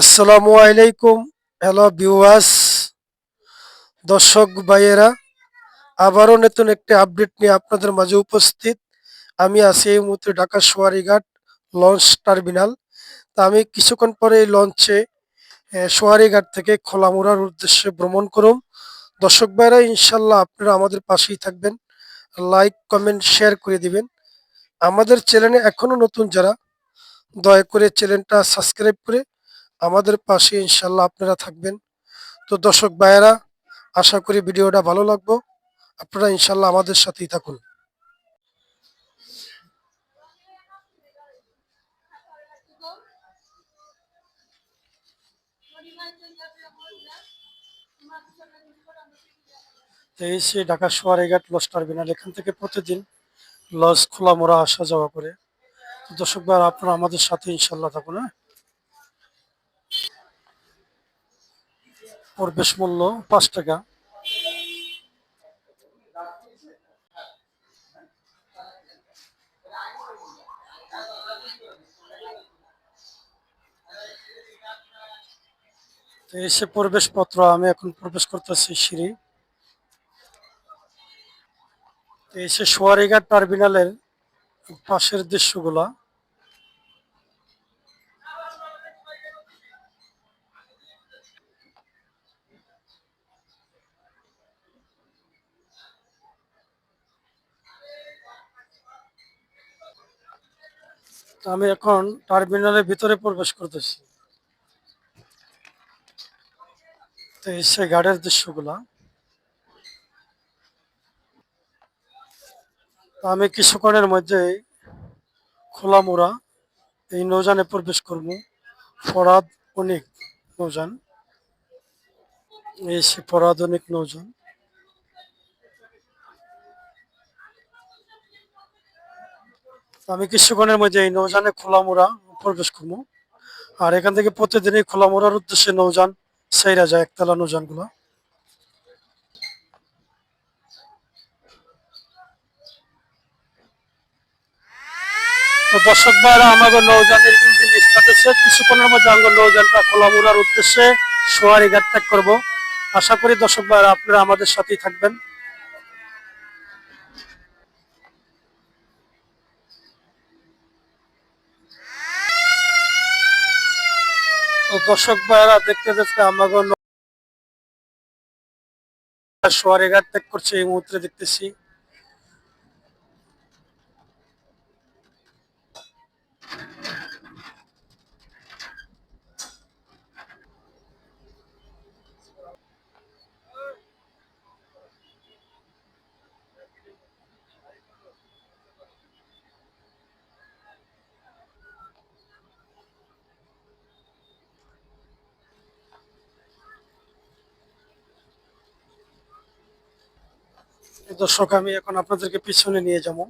আসসালামু আলাইকুম। Hello viewers, দর্শক ভাইয়েরা, আবারও নতুন একটি আপডেট নিয়ে আপনাদের মাঝে উপস্থিত। আমি আছি এই মুহূর্তে ঢাকা সোয়ারিঘাট লঞ্চ টার্মিনাল। তা আমি কিছুক্ষণ পরে এই লঞ্চে সোয়ারিঘাট থেকে খোলামুড়ার উদ্দেশ্যে ভ্রমণ করুম। দর্শক ভাইয়েরা, ইনশাল্লাহ আপনারা আমাদের পাশেই থাকবেন, লাইক কমেন্ট শেয়ার করে দিবেন। আমাদের চ্যানেলে এখনো নতুন যারা, দয়া করে চ্যানেলটা সাবস্ক্রাইব করে আমাদের পাশে ইনশাল্লাহ আপনারা থাকবেন। তো দর্শক ভাইয়েরা, আশা করি ভিডিওটা ভালো লাগবে। আপনারা ইনশাল্লাহ আমাদের সাথেই থাকুন। তো এই সে ঢাকা সোয়ারিঘাট লঞ্চ টার্মিনাল, এখান থেকে প্রতিদিন লঞ্চ খোলামোড়া আসা যাওয়া করে। তো দর্শক ভাইয়েরা, আপনারা আমাদের সাথে ইনশাল্লাহ থাকুন। হ্যাঁ, প্রবেশ মূল্য 5 টাকা। তো এসে প্রবেশপত্র, আমি এখন প্রবেশ করতেছি সিঁড়ি। তো এসে সোয়ারিঘাট টার্মিনালের পাশের দৃশ্যগুলা। তো আমি এখন টার্মিনালের ভিতরে প্রবেশ করতেছি। তো এসে গাড়ির দৃশ্যগুলা। তো আমি কিছুক্ষণের মধ্যে খোলামুড়া এই নৌযানে প্রবেশ করব। ফরাদ অনেক নৌযান, এই সে ফরাদ অনেক নৌযান। আমি কিছুক্ষণের মধ্যে এই নৌযানে খোলামুড়া প্রবেশ করবো। আর এখান থেকে প্রতিদিনই খোলামুড়ার উদ্দেশ্যে নৌযান সেইরা যায়, একতলা নৌযান গুলো। তো দর্শক ভাইরা, আমাদের নৌযানের ইঞ্জিন স্টার্ট হচ্ছে। কিছুক্ষণের মধ্যে আমাদের নৌযানটা খোলামুড়ার উদ্দেশ্যে সোয়ারিঘাট ত্যাগ করবো। আশা করি দর্শক ভাইরা আপনারা আমাদের সাথেই থাকবেন। তো দর্শক ভাইরা, দেখতে দেখতে আমাদের সোয়ারিঘাট ত্যাগ করছে এই মুহূর্তে দেখতেছি। দর্শক, আমি এখন আপনাদেরকে পিছনে নিয়ে যাবো।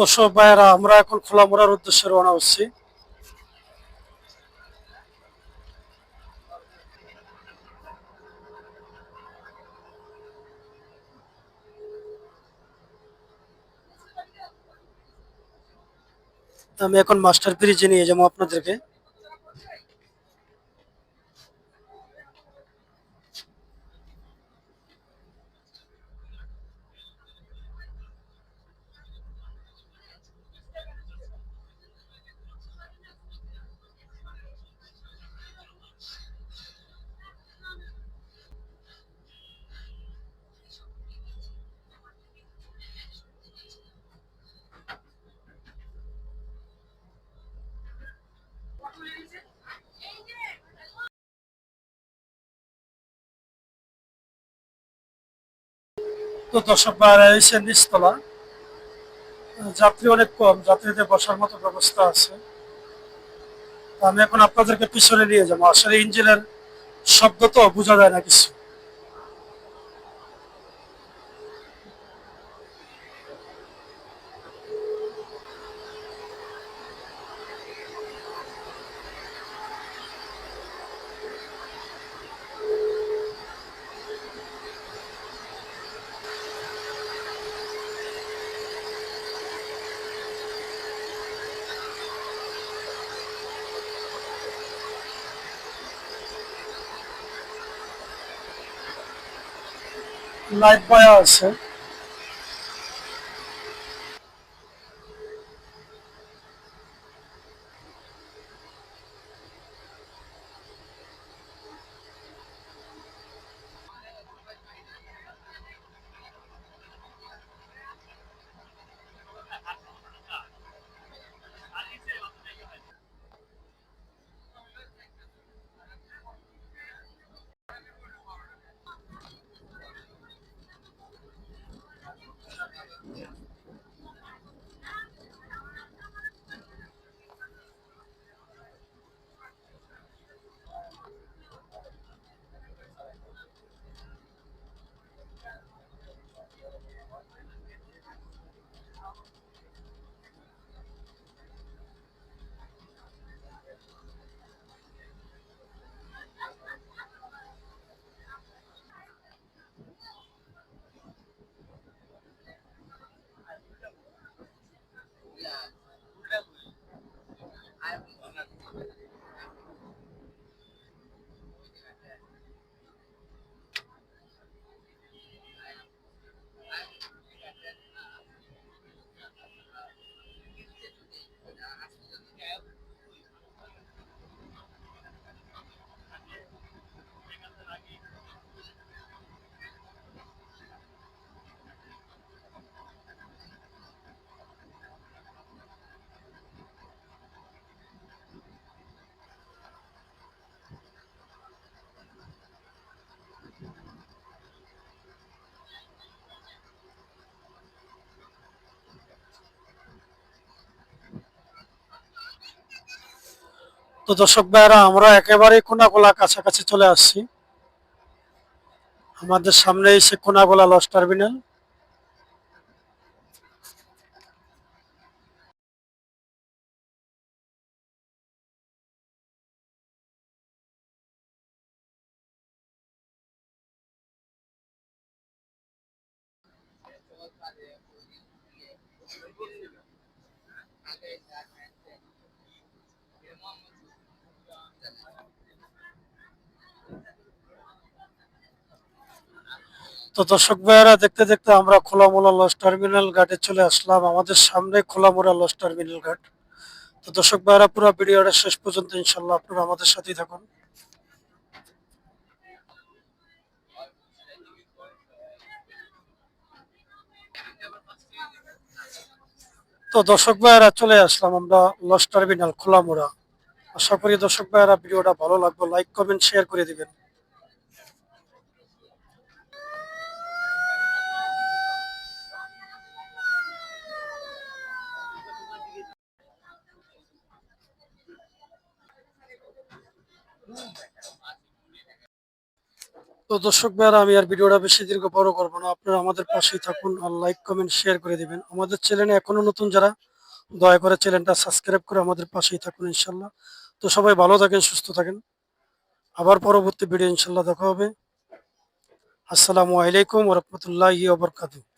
দর্শক ভাইয়েরা, আমরা এখন খোলামুড়ার উদ্দেশ্যে রওনা হচ্ছি। আমি এখন মাস্টার ব্রিজে নিয়ে যাবো আপনাদেরকে। তো দর্শক ভাইয়েরা, এসে নিচতলা, যাত্রী অনেক কম, যাত্রীদের বসার মতো ব্যবস্থা আছে। তো আমি এখন আপনাদেরকে পিছনে নিয়ে যাবো। আসলে ইঞ্জিনের শব্দ তো বোঝা যায় না কিছু। লাইট বয়া আছে। তো দর্শক ভাইরা, আমরা একেবারে কোনাগুলা কাছাকাছি চলে আসছি। আমাদের সামনেই সে কোনাগুলা লঞ্চ টার্মিনাল। তো দর্শক ভাইয়েরা, দেখতে দেখতে আমরা খোলামোলা লঞ্চ টার্মিনাল ঘাটে চলে আসলাম। আমাদের সামনে খোলামোলা লঞ্চ টার্মিনাল ঘাট। তো দর্শক ভাইয়েরা, পুরো ভিডিওটা শেষ পর্যন্ত ইনশাল্লাহ আপনারা আমাদের সাথেই থাকুন। তো দর্শক ভাইয়েরা, চলে আসলাম আমরা লঞ্চ টার্মিনাল খোলামোড়া। আশা করি দর্শক ভাইয়েরা ভিডিওটা ভালো লাগবে, লাইক কমেন্ট শেয়ার করে দিবেন। তো দর্শক ভাইয়েরা, আমি আর ভিডিওটা বেশি দীর্ঘ বড় করবো না, আপনারা আমাদের পাশেই থাকুন আর লাইক কমেন্ট শেয়ার করে দিবেন। আমাদের চ্যানেলে এখনো নতুন যারা, দয়া করে চ্যানেলটা সাবস্ক্রাইব করে আমাদের পাশেই থাকুন ইনশাল্লাহ। তো সবাই ভালো থাকেন, সুস্থ থাকেন। আবার পরবর্তী ভিডিও ইনশাল্লাহ দেখা হবে। আসসালামু আলাইকুম ওয়া রাহমাতুল্লাহি ওয়া বারাকাতুহু।